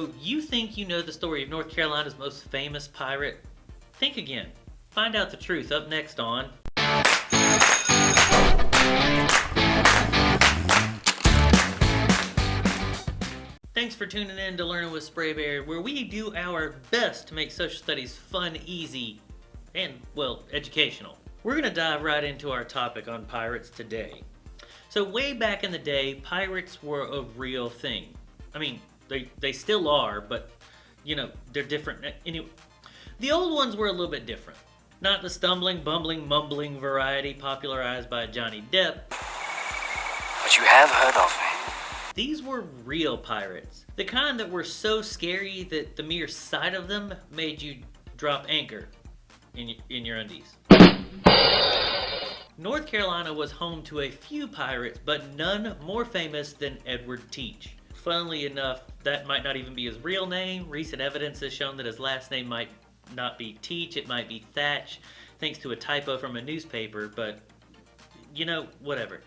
So you think you know the story of North Carolina's most famous pirate? Think again. Find out the truth up next on... Thanks for tuning in to Learning with Sprayberry, where we do our best to make social studies fun, easy, and, well, educational. We're going to dive right into our topic on pirates today. So way back in the day, pirates were a real thing. I mean, they still are, but, you know, they're different. Anyway, the old ones were a little bit different. Not the stumbling, bumbling, mumbling variety popularized by Johnny Depp. But you have heard of me. These were real pirates. The kind that were so scary that the mere sight of them made you drop anchor in your undies. North Carolina was home to a few pirates, but none more famous than Edward Teach. Funnily enough, that might not even be his real name. Recent evidence has shown that his last name might not be Teach, it might be Thatch, thanks to a typo from a newspaper, but, you know, whatever.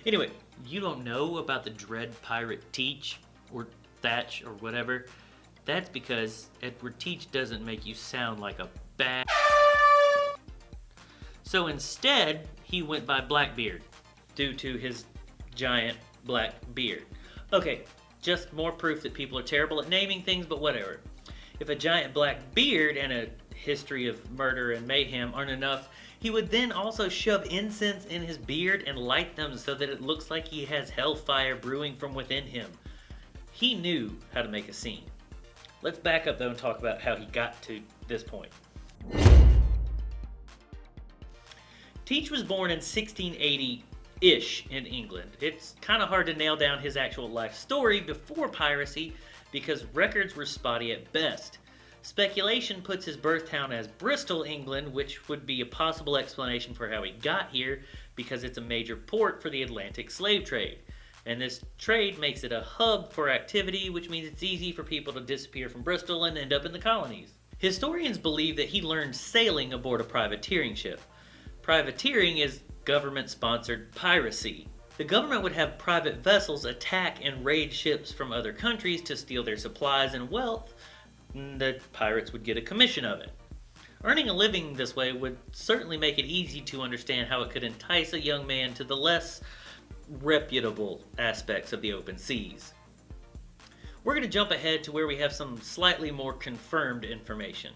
Anyway, you don't know about the dread pirate Teach, or Thatch, or whatever. That's because Edward Teach doesn't make you sound like a bad... So instead, he went by Blackbeard, due to his giant black beard. Okay, just more proof that people are terrible at naming things, but whatever. If a giant black beard and a history of murder and mayhem aren't enough, he would then also shove incense in his beard and light them so that it looks like he has hellfire brewing from within him. He knew how to make a scene. Let's back up though and talk about how he got to this point. Teach was born in 1680-ish in England. It's kind of hard to nail down his actual life story before piracy because records were spotty at best. Speculation puts his birth town as Bristol, England, which would be a possible explanation for how he got here because it's a major port for the Atlantic slave trade. And this trade makes it a hub for activity, which means it's easy for people to disappear from Bristol and end up in the colonies. Historians believe that he learned sailing aboard a privateering ship. Privateering is government-sponsored piracy. The government would have private vessels attack and raid ships from other countries to steal their supplies and wealth. The pirates would get a commission of it. Earning a living this way would certainly make it easy to understand how it could entice a young man to the less reputable aspects of the open seas. We're going to jump ahead to where we have some slightly more confirmed information.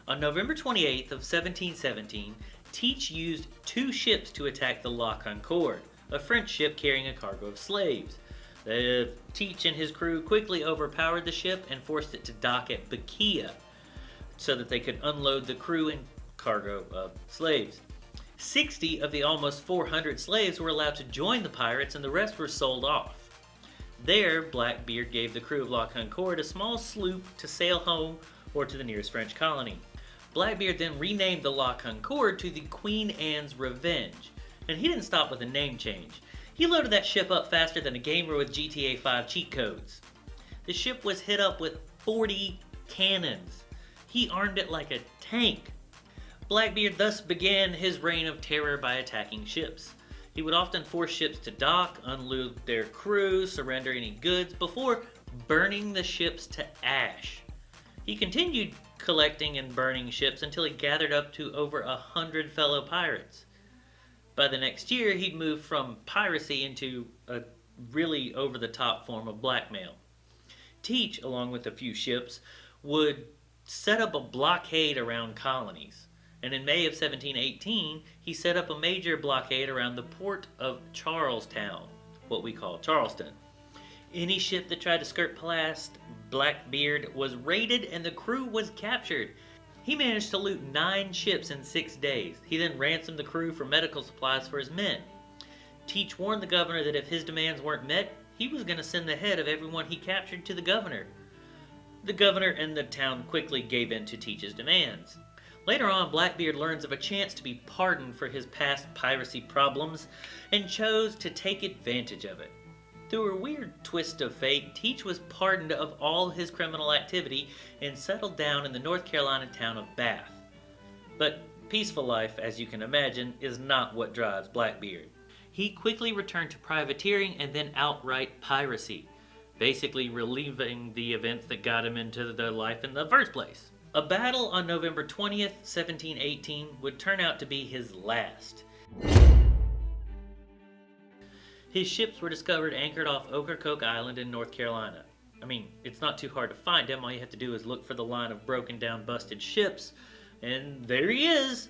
On November 28th of 1717, Teach used 2 ships to attack the La Concorde, a French ship carrying a cargo of slaves. Teach and his crew quickly overpowered the ship and forced it to dock at Bakia so that they could unload the crew and cargo of slaves. 60 of the almost 400 slaves were allowed to join the pirates and the rest were sold off. There, Blackbeard gave the crew of La Concorde a small sloop to sail home or to the nearest French colony. Blackbeard then renamed the La Concorde to the Queen Anne's Revenge, and he didn't stop with a name change. He loaded that ship up faster than a gamer with GTA 5 cheat codes. The ship was hit up with 40 cannons. He armed it like a tank. Blackbeard thus began his reign of terror by attacking ships. He would often force ships to dock, unload their crew, surrender any goods before burning the ships to ash. He continued collecting and burning ships until he gathered up to over 100 fellow pirates. By the next year, he'd moved from piracy into a really over-the-top form of blackmail. Teach, along with a few ships, would set up a blockade around colonies. And in May of 1718, he set up a major blockade around the port of Charlestown, what we call Charleston. Any ship that tried to skirt past Blackbeard was raided and the crew was captured. He managed to loot 9 ships in 6 days. He then ransomed the crew for medical supplies for his men. Teach warned the governor that if his demands weren't met, he was going to send the head of everyone he captured to the governor. The governor and the town quickly gave in to Teach's demands. Later on, Blackbeard learns of a chance to be pardoned for his past piracy problems and chose to take advantage of it. Through a weird twist of fate, Teach was pardoned of all his criminal activity and settled down in the North Carolina town of Bath. But peaceful life, as you can imagine, is not what drives Blackbeard. He quickly returned to privateering and then outright piracy. basically relieving the events that got him into the life in the first place. A battle on November 20th, 1718 would turn out to be his last. His ships were discovered anchored off Ocracoke Island in North Carolina. I mean, it's not too hard to find him. All you have to do is look for the line of broken down, busted ships, and there he is.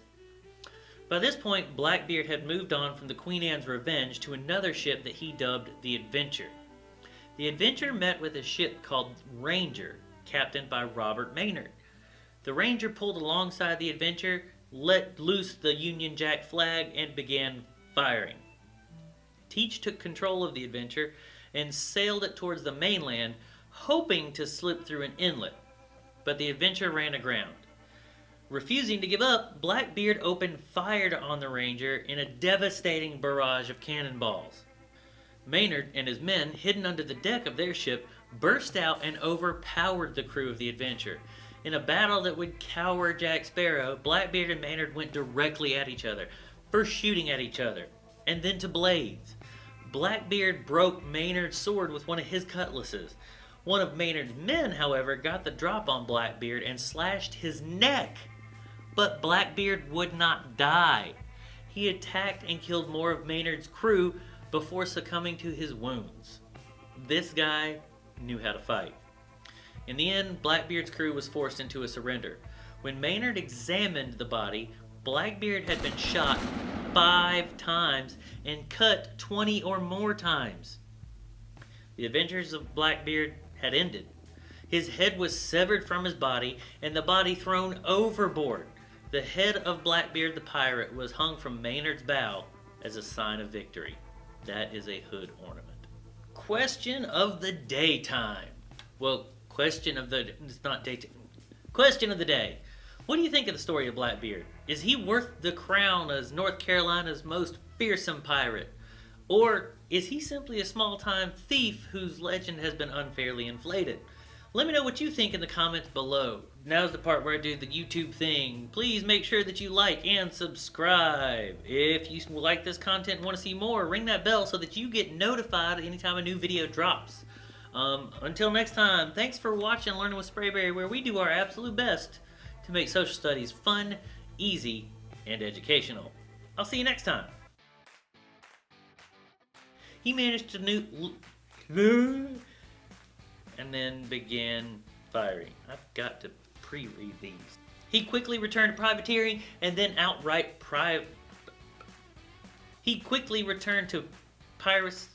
By this point, Blackbeard had moved on from the Queen Anne's Revenge to another ship that he dubbed the Adventure. The Adventure met with a ship called Ranger, captained by Robert Maynard. The Ranger pulled alongside the Adventure, let loose the Union Jack flag, and began firing. Teach took control of the Adventure and sailed it towards the mainland, hoping to slip through an inlet, but the Adventure ran aground. Refusing to give up, Blackbeard opened fire on the Ranger in a devastating barrage of cannonballs. Maynard and his men, hidden under the deck of their ship, burst out and overpowered the crew of the Adventure. In a battle that would cower Jack Sparrow, Blackbeard and Maynard went directly at each other, first shooting at each other, and then to blades. Blackbeard broke Maynard's sword with one of his cutlasses. One of Maynard's men, however, got the drop on Blackbeard and slashed his neck. But Blackbeard would not die. He attacked and killed more of Maynard's crew before succumbing to his wounds. This guy knew how to fight. In the end, Blackbeard's crew was forced into a surrender. When Maynard examined the body, Blackbeard had been shot 5 times and cut 20 or more times. The adventures of Blackbeard had ended. His head was severed from his body and the body thrown overboard. The head of Blackbeard the pirate was hung from Maynard's bow as a sign of victory. That is a hood ornament. Question of the day time. Well, question of the day. What do you think of the story of Blackbeard? Is he worth the crown as North Carolina's most fearsome pirate? Or is he simply a small-time thief whose legend has been unfairly inflated? Let me know what you think in the comments below. Now's the part where I do the YouTube thing. Please make sure that you like and subscribe. If you like this content and want to see more, ring that bell so that you get notified anytime a new video drops. Until next time, thanks for watching Learning with Sprayberry, where we do our absolute best to make social studies fun, easy, and educational. I'll see you next time. He managed to and then began firing. I've got to pre-read these. He quickly returned to privateering and then outright He quickly returned to piracy.